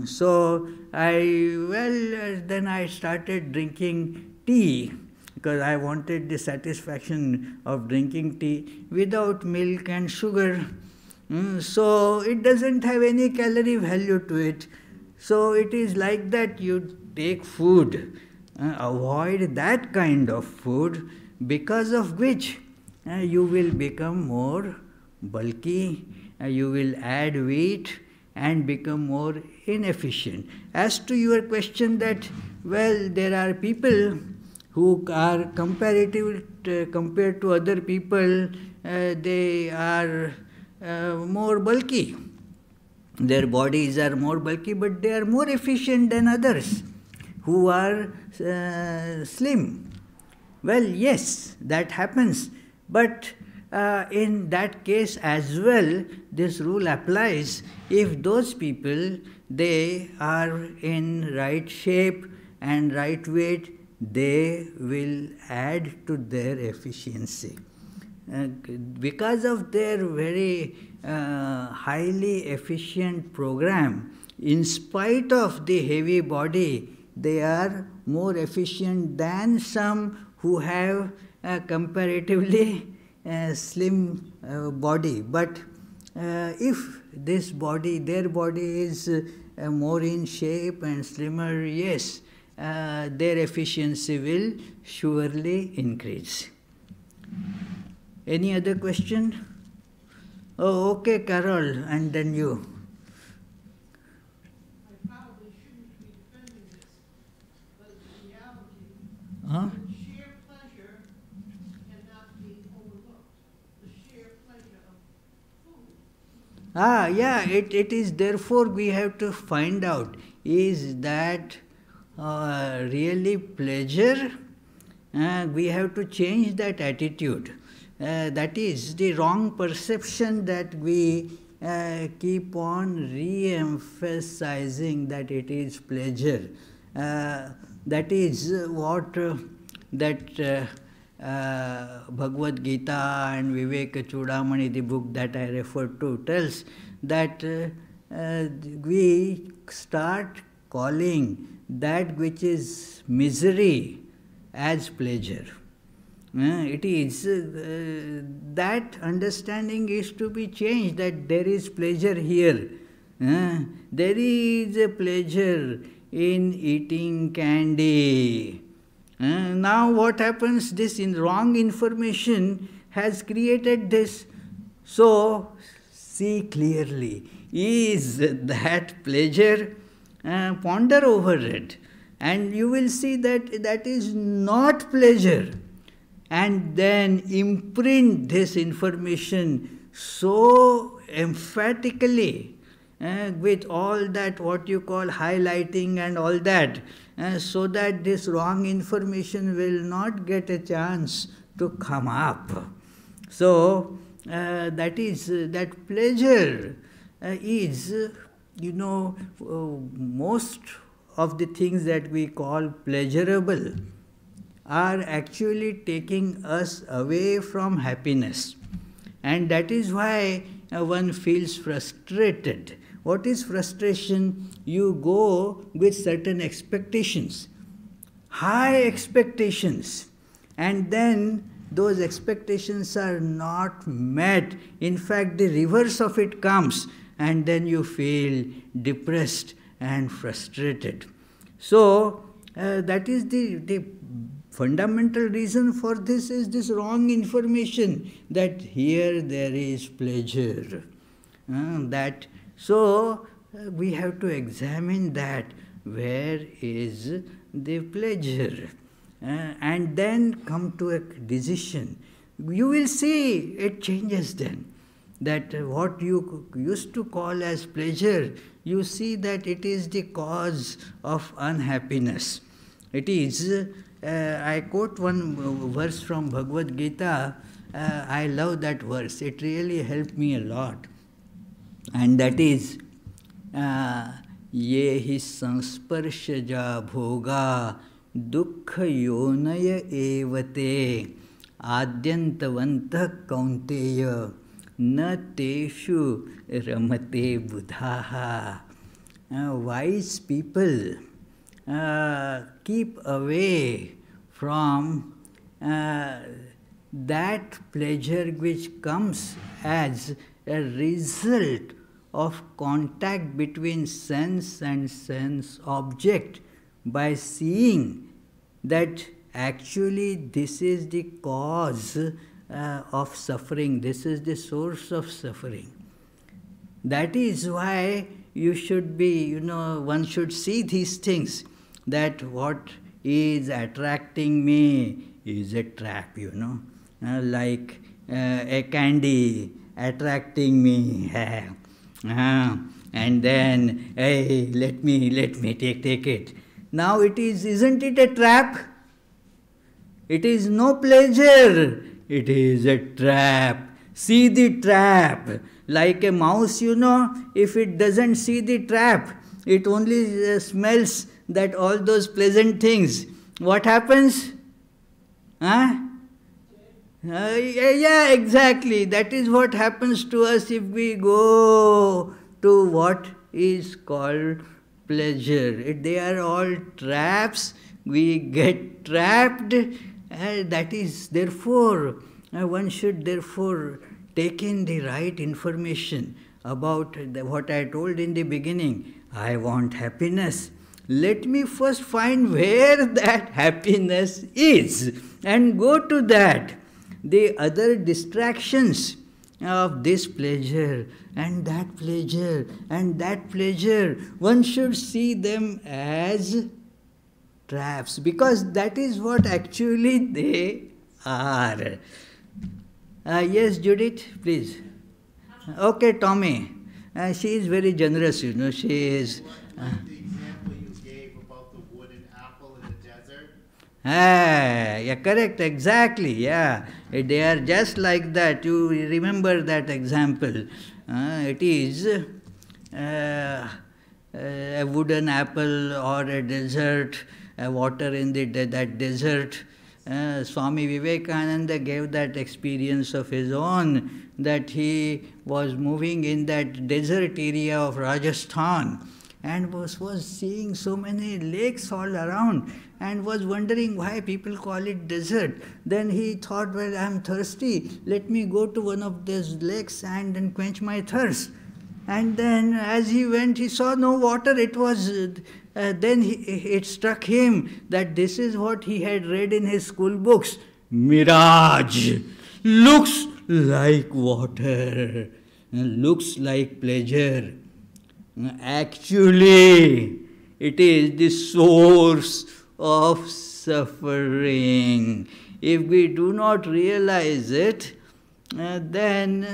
So then I started drinking tea, because I wanted the satisfaction of drinking tea without milk and sugar. So it doesn't have any calorie value to it. So it is like that, you take food, avoid that kind of food, because of which you will become more bulky, you will add weight and become more inefficient. As to your question that, well, there are people who are compared to other people, they are more bulky. Their bodies are more bulky, but they are more efficient than others who are slim. Well, yes, that happens. But in that case as well, this rule applies. If those people, they are in right shape and right weight, they will add to their efficiency. Because of their very highly efficient program, in spite of the heavy body, they are more efficient than some who have a comparatively slim body. But if this body, their body is more in shape and slimmer, yes, their efficiency will surely increase. Any other question? Oh, okay, Carol, and then you. I probably shouldn't be defending this, but in reality, the sheer pleasure cannot be overlooked. The sheer pleasure of food. Yeah, it is therefore we have to find out, is that really pleasure? We have to change that attitude. That is the wrong perception that we keep on re-emphasizing, that it is pleasure. That is what that Bhagavad Gita and Viveka Chudamani, the book that I referred to, tells that we start calling that which is misery as pleasure. It is that understanding is to be changed, that there is pleasure here. There is a pleasure in eating candy. Now what happens? This wrong information has created this. So see clearly, is that pleasure? Ponder over it, and you will see that that is not pleasure. And then imprint this information so emphatically, with all that what you call highlighting and all that, so that this wrong information will not get a chance to come up. So that is that pleasure is, most of the things that we call pleasurable are actually taking us away from happiness. And that is why one feels frustrated. What is frustration? You go with certain expectations, high expectations, and then those expectations are not met. In fact, the reverse of it comes, and then you feel depressed and frustrated. So that is the fundamental reason for this, is this wrong information that here there is pleasure. So we have to examine that, where is the pleasure, and then come to a decision. You will see it changes then. That what you used to call as pleasure, you see that it is the cause of unhappiness. It is, I quote one verse from Bhagavad Gita. I love that verse. It really helped me a lot. And that is, ye hi sansparshaja bhoga dukkha yonaya evate adyantavantah kaunteya na teshu ramate buddhaha. Wise people keep away from that pleasure which comes as a result of contact between sense and sense object, by seeing that actually this is the cause of suffering, this is the source of suffering. That is why you should be, one should see these things, that what is attracting me is a trap, like a candy attracting me. And then, hey, let me take it. Now isn't it a trap? It is no pleasure. It is a trap. See the trap. Like a mouse, if it doesn't see the trap, it only smells that all those pleasant things. What happens? Yeah, exactly. That is what happens to us if we go to what is called pleasure. They are all traps. We get trapped. That is, therefore, one should therefore take in the right information about what I told in the beginning. I want happiness. Let me first find where that happiness is and go to that. The other distractions of this pleasure and that pleasure and that pleasure, one should see them as traps, because that is what actually they are. Yes, Judith, please. Okay, Tommy. She is very generous, she is. Like the example you gave about the wooden apple in the desert. Yeah, correct, exactly, yeah. They are just like that. You remember that example. It is a wooden apple or a desert, water in that desert. Swami Vivekananda gave that experience of his own, that he was moving in that desert area of Rajasthan and was seeing so many lakes all around and was wondering why people call it desert. Then he thought, well, I am thirsty, let me go to one of these lakes and quench my thirst. And then as he went, he saw no water. It was, then it struck him that this is what he had read in his school books. Mirage looks like water, looks like pleasure. Actually, it is the source of suffering. If we do not realize it, then,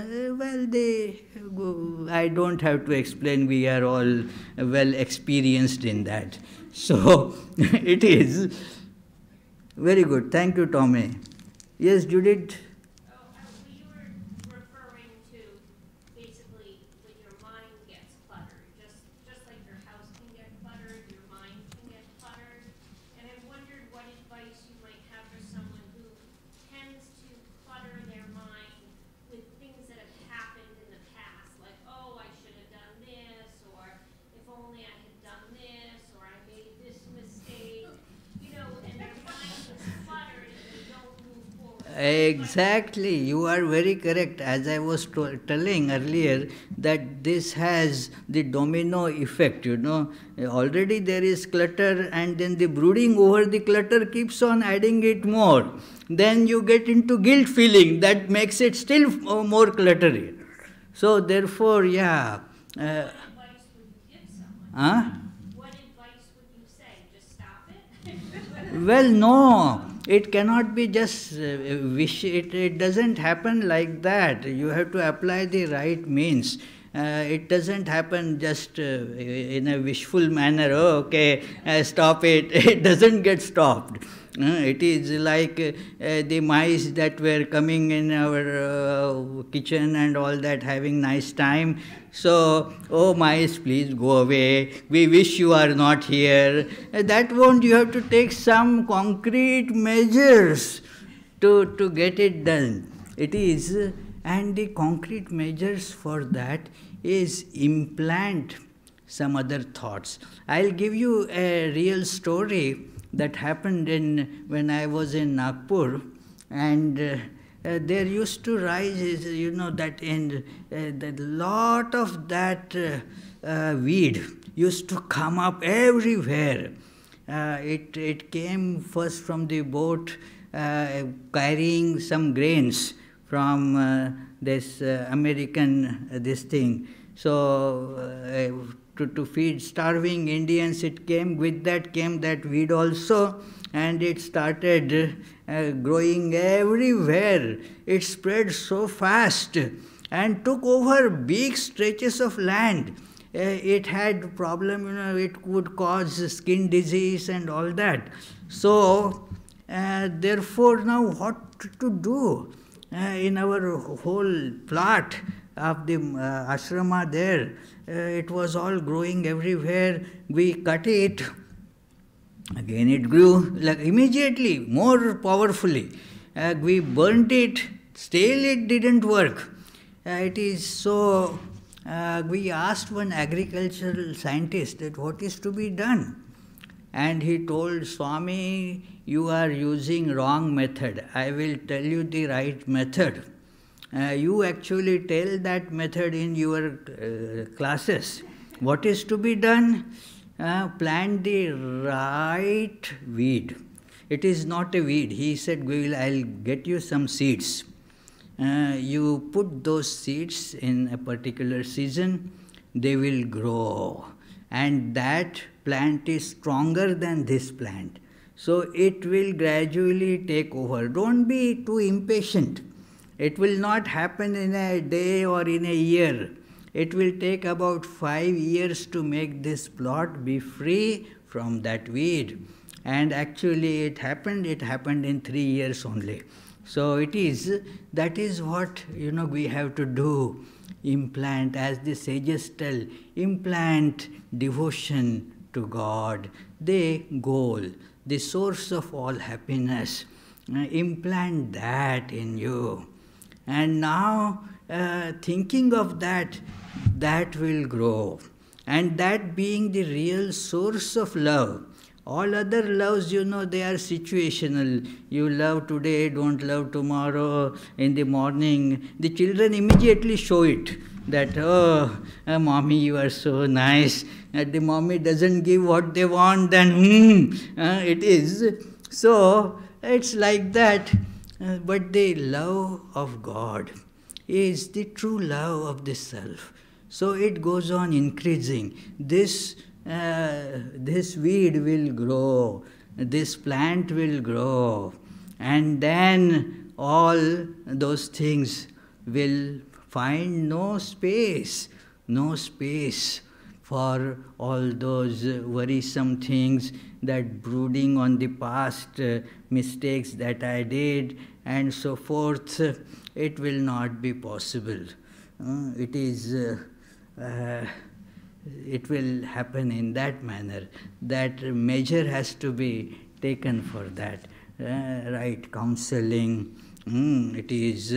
I don't have to explain, we are all well experienced in that. So, it is very good. Thank you, Tommy. Yes, Judith? You were referring to basically when your mind gets cluttered, just like your house can get cluttered, your mind can get cluttered. And I wondered what advice you might have for someone who tends to clutter their mind with things that have happened in the past, like, oh, I should have done this, or if only I had done this, or I made this mistake, and their mind is cluttered and they don't move forward. Exactly, you are very correct. As I was telling earlier, that this has the domino effect, Already there is clutter, and then the brooding over the clutter keeps on adding it more. Then you get into guilt feeling that makes it still more cluttery. So therefore, yeah. What advice would you give someone? What advice would you say? Just stop it? Well, no. It cannot be just wish. It doesn't happen like that. You have to apply the right means. It doesn't happen just in a wishful manner. Oh, okay, stop it. It doesn't get stopped. It is like the mice that were coming in our kitchen and all that, having nice time. So, oh mice, please go away. We wish you are not here. That won't. You have to take some concrete measures to get it done. It is, and the concrete measures for that is implant some other thoughts. I'll give you a real story that happened when I was in Nagpur, and there used to rise, that in the lot of that weed used to come up everywhere. It came first from the boat carrying some grains from this American this thing. So to feed starving Indians, it came, with that came that weed also, and it started growing everywhere. It spread so fast and took over big stretches of land. It had problem, it would cause skin disease and all that. So, therefore, now what to do? In our whole plot of the ashrama there, it was all growing everywhere. We cut it. Again it grew like immediately, more powerfully. We burnt it. Still it didn't work. It is so. We asked one agricultural scientist that what is to be done. And he told, Swami, you are using wrong method. I will tell you the right method. You actually tell that method in your classes. What is to be done? Plant the right weed. It is not a weed. He said, I'll get you some seeds. You put those seeds in a particular season, they will grow. And that plant is stronger than this plant. So it will gradually take over. Don't be too impatient. It will not happen in a day or in a year. It will take about 5 years to make this plot be free from that weed. And actually it happened in 3 years only. So that is what we have to do. Implant, as the sages tell, implant devotion to God, the goal, the source of all happiness. Implant that in you. And now, thinking of that will grow. And that being the real source of love. All other loves, they are situational. You love today, don't love tomorrow. In the morning, the children immediately show it. That, mommy, you are so nice. And the mommy doesn't give what they want, then, it is. So, it's like that. But the love of God is the true love of the self. So it goes on increasing. This weed will grow, this plant will grow, and then all those things will find no space for all those worrisome things, that brooding on the past mistakes that I did, and so forth. It will not be possible. It will happen in that manner. That measure has to be taken for that. Right, counseling. It is,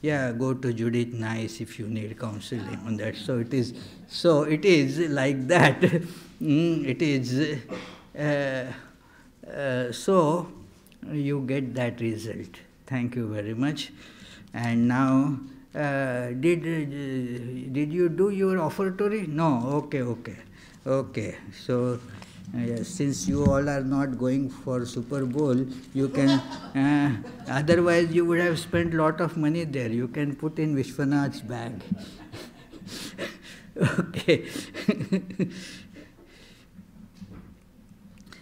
go to Judith Nice if you need counseling on that. So it is like that. It is, so you get that result. Thank you very much. And now, did you do your offertory? No. Okay. So, since you all are not going for Super Bowl, you can. Otherwise, you would have spent a lot of money there. You can put in Vishwanath's bag. Okay.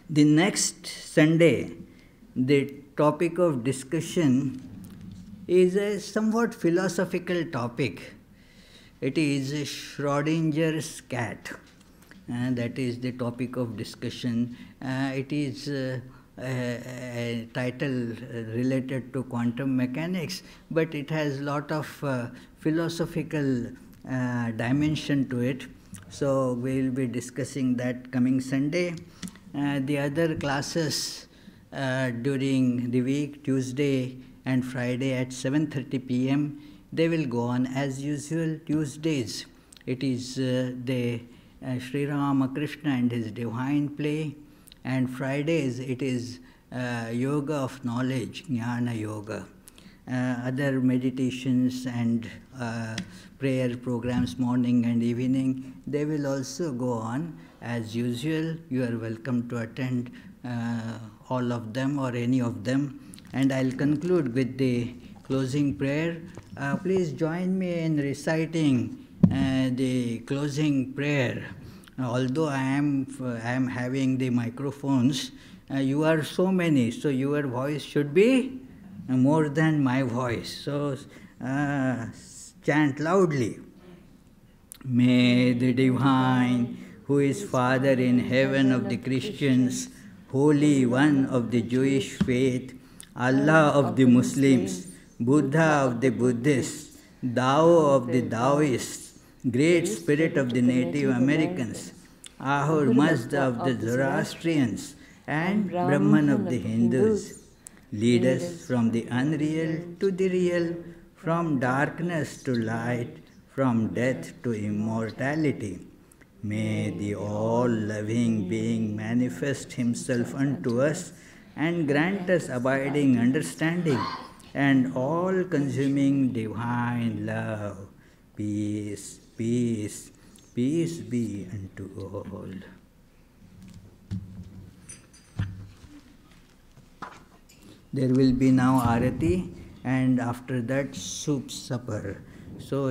The next Sunday, the topic of discussion is a somewhat philosophical topic. It is Schrodinger's cat. That is the topic of discussion. It is a title related to quantum mechanics, but it has a lot of philosophical dimension to it. So we will be discussing that coming Sunday. The other classes during the week, Tuesday and Friday at 7:30 p.m., they will go on as usual. Tuesdays, it is the Sri Ramakrishna and his divine play, and Fridays it is yoga of knowledge, jnana yoga. Other meditations and prayer programs, morning and evening, they will also go on as usual. You are welcome to attend all of them or any of them. And I'll conclude with the closing prayer. Please join me in reciting the closing prayer. Although I am having the microphones, you are so many, so your voice should be more than my voice. So chant loudly. May the divine, who is Father in heaven of the Christians, Holy One of the Jewish faith, Allah of the Muslims, Buddha of the Buddhists, Tao of the Taoists, Great Spirit of the Native Americans, Ahur Mazda of the Zoroastrians, and Brahman of the Hindus, lead us from the unreal to the real, from darkness to light, from death to immortality. May the all-loving being manifest himself unto us and grant us abiding understanding and all-consuming divine love. Peace, peace, peace be unto all. There will be now Arati, and after that soup supper. So